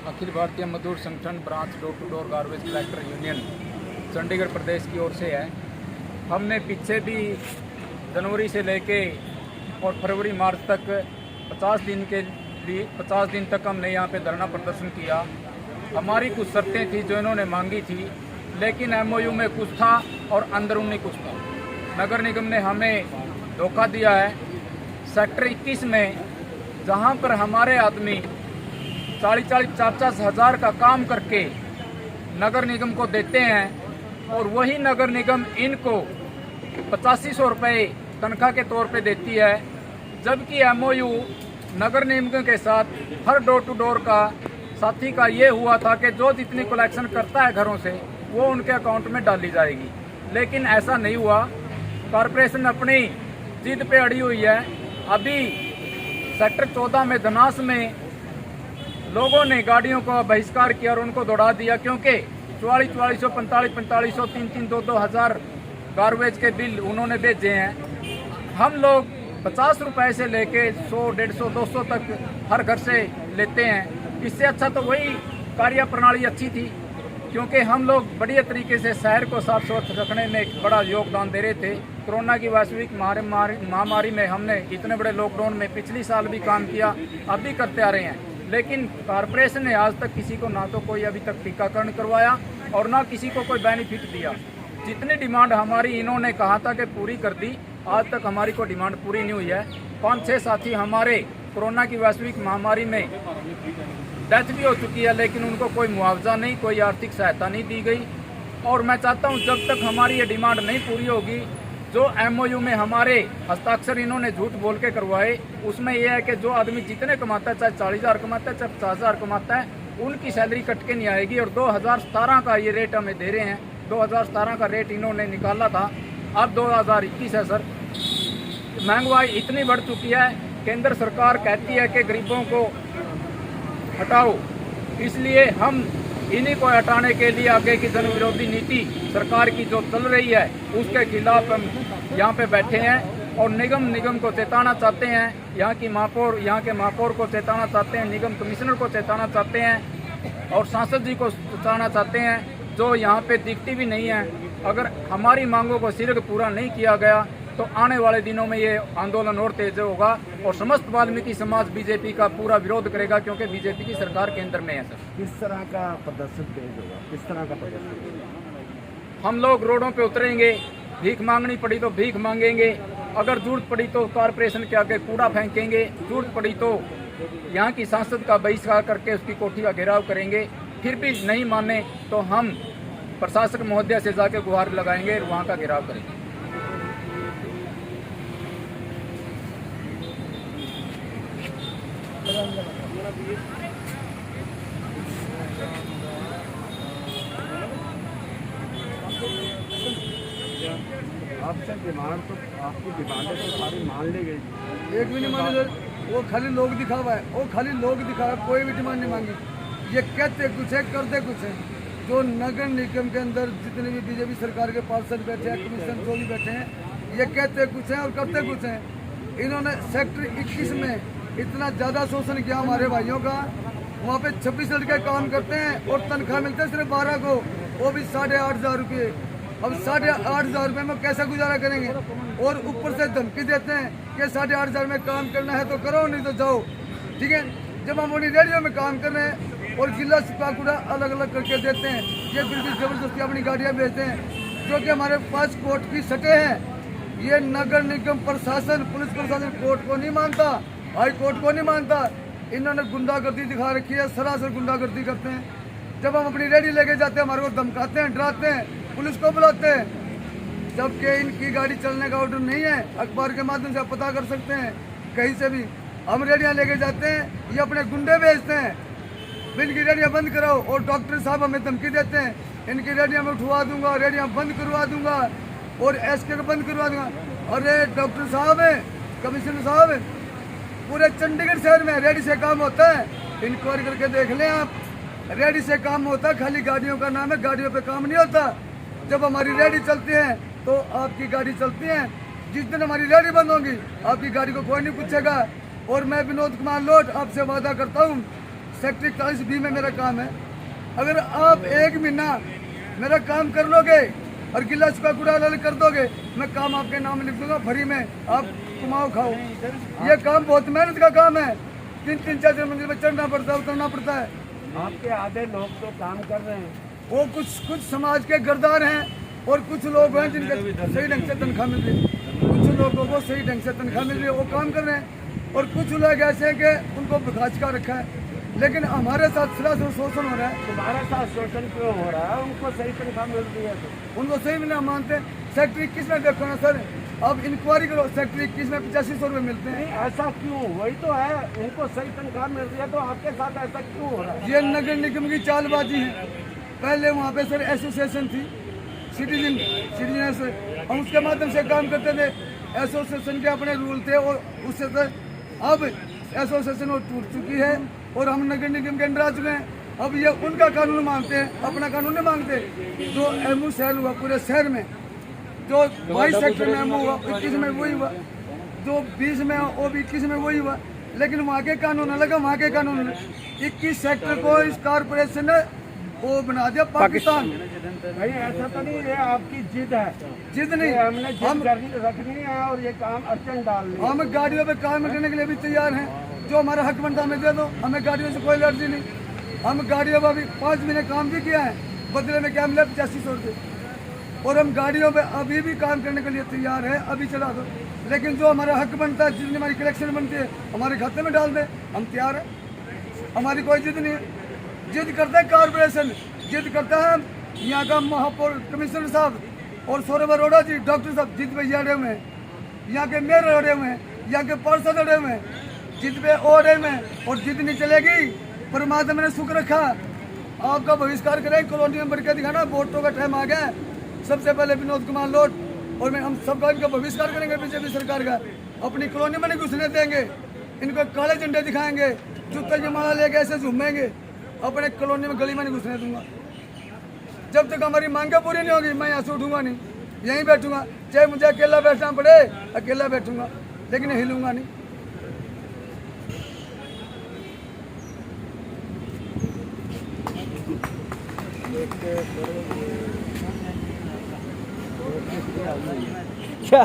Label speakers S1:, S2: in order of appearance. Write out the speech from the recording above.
S1: Akhil Bharatiya Mazdoor Sangathan branch door to door garbage collector union Chandigarh प्रदेश की ओर से है। हमने पीछे भी जनवरी से लेके और फरवरी मार्च तक 50 दिन के लिए 50 दिन तक हमने यहाँ पे धरना प्रदर्शन किया। हमारी कुछ शर्तें थी जो इन्होंने मांगी थी, लेकिन एमओयू में कुछ था और अंदरूनी कुछ था। नगर निगम ने हमें धोखा दिया है। सेक्टर 21 में जहाँ पर हमारे आदमी 40-50 हज़ार का काम करके नगर निगम को देते हैं और वही नगर निगम इनको 8500 रुपये तनख्वाह के तौर पे देती है, जबकि एमओयू नगर निगम के साथ हर डोर टू डोर का साथी का ये हुआ था कि जो जितनी कलेक्शन करता है घरों से वो उनके अकाउंट में डाली जाएगी, लेकिन ऐसा नहीं हुआ। कॉरपोरेशन अपनी जिद पे अड़ी हुई है। अभी सेक्टर 14 में धनास में लोगों ने गाड़ियों का बहिष्कार किया और उनको दौड़ा दिया, क्योंकि 4400, 4500, 2 हज़ार गार्बेज के बिल उन्होंने भेजे हैं। हम लोग 50 रुपए से लेके 100, 150, 200 तक हर घर से लेते हैं। इससे अच्छा तो वही कार्य प्रणाली अच्छी थी, क्योंकि हम लोग बढ़िया तरीके से शहर को साफ स्वच्छ रखने में एक बड़ा योगदान दे रहे थे। कोरोना की वैश्विक महामारी में हमने इतने बड़े लॉकडाउन में पिछली साल भी काम किया, अब भी करते आ रहे हैं, लेकिन कॉरपोरेशन ने आज तक किसी को ना तो कोई अभी तक टीकाकरण करवाया और ना किसी को कोई बेनिफिट दिया। जितनी डिमांड हमारी इन्होंने कहा था कि पूरी कर दी, आज तक हमारी कोई डिमांड पूरी नहीं हुई है। 5-6 साथी हमारे कोरोना की वैश्विक महामारी में डेथ भी हो चुकी है, लेकिन उनको कोई मुआवजा नहीं, कोई आर्थिक सहायता नहीं दी गई। और मैं चाहता हूं जब तक हमारी ये डिमांड नहीं पूरी होगी, जो एमओयू में हमारे हस्ताक्षर इन्होंने झूठ बोल के करवाए, उसमें यह है कि जो आदमी जितने कमाता है, चाहे 40,000 कमाता है, चाहे 50,000 कमाता है, उनकी सैलरी कट के नहीं आएगी। और 2017 का ये रेट हमें दे रहे हैं। 2017 का रेट इन्होंने निकाला था, अब 2021 है। सर, महंगाई इतनी बढ़ चुकी है। केंद्र सरकार कहती है कि गरीबों को हटाओ, इसलिए हम इन्हीं को हटाने के लिए आगे की जन विरोधी नीति सरकार की जो चल रही है उसके खिलाफ हम यहाँ पे बैठे हैं और निगम को चेताना चाहते हैं। यहाँ के महापौर को चेताना चाहते हैं, निगम कमिश्नर को चेताना चाहते हैं और सांसद जी को चेताना चाहते हैं, जो यहाँ पे दिखती भी नहीं है। अगर हमारी मांगों को शीघ्र पूरा नहीं किया गया तो आने वाले दिनों में ये आंदोलन और तेज होगा और समस्त वाल्मीकि समाज बीजेपी का पूरा विरोध करेगा, क्योंकि बीजेपी की सरकार केंद्र में है। सर,
S2: किस तरह का प्रदर्शन तेज होगा? किस तरह का प्रदर्शन?
S1: हम लोग रोडों पे उतरेंगे, भीख मांगनी पड़ी तो भीख मांगेंगे, अगर जरूरत पड़ी तो कॉरपोरेशन के आगे कूड़ा फेंकेंगे, जरूरत पड़ी तो यहाँ की सांसद का बहिष्कार करके उसकी कोठी का घेराव करेंगे। फिर भी नहीं माने तो हम प्रशासक महोदय से जाके गुहार लगाएंगे और वहाँ का घेराव करेंगे।
S2: आपसे डिमांड तो आपकी डिमांडें तो सारी मान ली गई,
S3: एक भी नहीं मानी सर। वो खाली लोग दिखावा है, वो खाली लोग दिखावा, कोई भी डिमांड नहीं मांगी। ये कहते कुछ है, करते कुछ है। जो नगर निगम के अंदर जितने भी बीजेपी सरकार के पार्षद बैठे हैं, कमिश्नर जो भी बैठे हैं, ये कहते कुछ है और करते कुछ है। इन्होंने सेक्टर 21 में इतना ज़्यादा शोषण किया हमारे भाइयों का। वहाँ पे 26 लड़के काम करते हैं और तनख्वाह मिलते हैं सिर्फ 12 को, वो भी 8,500 रुपये। अब 8,500 रुपये में कैसे गुजारा करेंगे? और ऊपर से धमकी देते हैं कि 8,500 में काम करना है तो करो, नहीं तो जाओ। ठीक है, जब हम अपनी रेडियो में काम कर रहे हैं और जिला सिपाकूड़ा अलग अलग करके देते हैं, ये बिल्कुल ज़बरदस्ती अपनी गाड़ियाँ भेजते हैं, जो कि हमारे पास कोर्ट की सटे हैं। ये नगर निगम प्रशासन, पुलिस प्रशासन कोर्ट को नहीं मानता, हाई कोर्ट को नहीं मानता। इन्होंने गुंडागर्दी दिखा रखी है, सरासर गुंडागर्दी करते हैं। जब हम अपनी रेडी लेके जाते हैं, हमारे को धमकाते हैं, डराते हैं, पुलिस को बुलाते हैं, जबकि इनकी गाड़ी चलने का ऑर्डर नहीं है। अखबार के माध्यम से आप पता कर सकते हैं, कहीं से भी हम रेडियाँ लेके जाते हैं, ये अपने गुंडे भेजते हैं, इनकी रेडियाँ बंद कराओ। और डॉक्टर साहब हमें धमकी देते हैं, इनकी रेडियाँ में उठवा दूंगा, रेडियाँ बंद करवा दूंगा और एसके को बंद करवा दूंगा। अरे डॉक्टर साहब है, कमिश्नर साहब है, पूरे चंडीगढ़ शहर में रेडी से काम होता है, इंक्वायरी करके देख लें आप। रेडी से काम होता है, खाली गाड़ियों का नाम है, गाड़ियों पे काम नहीं होता। जब हमारी रेडी चलती है तो आपकी गाड़ी चलती है। जिस दिन हमारी रेडी बंद होगी आपकी गाड़ी को कोई नहीं पूछेगा। और मैं विनोद कुमार लोट आपसे वादा करता हूँ, सेक्टर 41B में मेरा काम है। अगर आप 1 महीना मेरा काम कर लोगे और गिलास का कूड़ा अलग कर दोगे, मैं काम आपके नाम लिख दूंगा फ्री में, आप कमाओ खाओ। ये काम बहुत मेहनत का काम है, 3-3 4 मंजिल में चढ़ना पड़ता है, उतरना पड़ता है।
S2: आपके आधे लोग तो काम कर रहे हैं,
S3: वो कुछ समाज के गर्दार हैं और कुछ लोग हैं जिनके सही ढंग से तनख्वाह मिल रही है। कुछ लोगों को सही ढंग से तनख्वाह मिल रही है, वो काम कर रहे हैं, और कुछ लोग ऐसे हैं कि उनको बगाच का रखा है। लेकिन हमारे साथ सरासर शोषण हो रहा है।
S2: तुम्हारे साथ शोषण क्यों हो रहा है? उनको सही तनख्वाह मिल रही है तो
S3: उनको सही मिलना मानते हैं। सेक्टर 21 में देखो ना सर, अब इंक्वायरी करो, सेक्टर 21 में 8500 रुपये मिलते हैं।
S2: नहीं, ऐसा क्यों? वही तो है, उनको सही तनख्वाह मिल रही है तो आपके साथ ऐसा क्यों हो रहा है?
S3: ये नगर निगम की चालबाजी है। पहले वहाँ पे सर एसोसिएशन थी, सिटीजन, हम उसके माध्यम से काम करते थे। एसोसिएशन के अपने रूल थे और उससे सर अब एसोसिएशन वो टूट चुकी है और हम नगर निगम के अंदर आ चुके हैं। अब ये उनका कानून मांगते हैं, अपना कानून नहीं मांगते। जो एमओ शहर हुआ पूरे शहर में, जो 22 सेक्टर में एमओ हुआ 21 में वही हुआ, जो 20 में वो भी 21 में वही हुआ। लेकिन वहाँ के कानून अलग है, वहाँ के कानून अलग। 21 सेक्टर को इस कारपोरेशन ने वो बना दिया पाकिस्तान।
S2: भाई ऐसा तो नहीं है, आपकी जिद है?
S3: जिद नहीं,
S2: हमने जिद रखनी है और ये काम अर्चन डालनी है।
S3: हम गाड़ियों पे काम करने के लिए भी तैयार हैं। जो हमारा हक बनता हमें दे दो, हमें गाड़ियों से कोई एलर्जी नहीं। हम गाड़ियों पर अभी 5 महीने काम भी किया है, बदले में क्या मिला 8500 रुपये। और हम गाड़ियों पे अभी भी काम करने के लिए तैयार है, अभी चला दो। लेकिन जो हमारा हक बनता है, जितनी हमारी कलेक्शन बनती है हमारे खाते में डाल दे, हम तैयार हैं। हमारी कोई जिद नहीं है। जिद करता है कारपोरेशन, जिद करता है यहाँ का महापौर कमिश्नर साहब और सौरभ अरोड़ा जी, डॉक्टर साहब, जिद पे ये अड़े हुए हैं। यहाँ के मेयर अड़े हुए हैं, यहाँ के पार्षद अड़े हुए हैं, जिद पे और अड़े हुए हैं। और जिद नहीं चलेगी, परमात्मा ने सुख रखा, आपका बहिष्कार करें, कॉलोनी में बढ़ के दिखाना। वोटों का टाइम आ गया है। सबसे पहले विनोद कुमार लोट और मैं, हम सबका इनका बहिष्कार करेंगे बीजेपी सरकार का। अपनी कॉलोनी में नहीं घुसने देंगे, इनको काले झंडे दिखाएंगे, जूते की माला लेके ऐसे झूमेंगे। अपने कॉलोनी में गली में नहीं घुसने दूंगा। जब तक हमारी मांगें पूरी नहीं होगी, मैं यहाँ से उठूंगा नहीं, यहीं बैठूंगा। चाहे मुझे अकेला बैठना पड़े, अकेला बैठूंगा, लेकिन हिलूंगा नहीं।
S2: क्या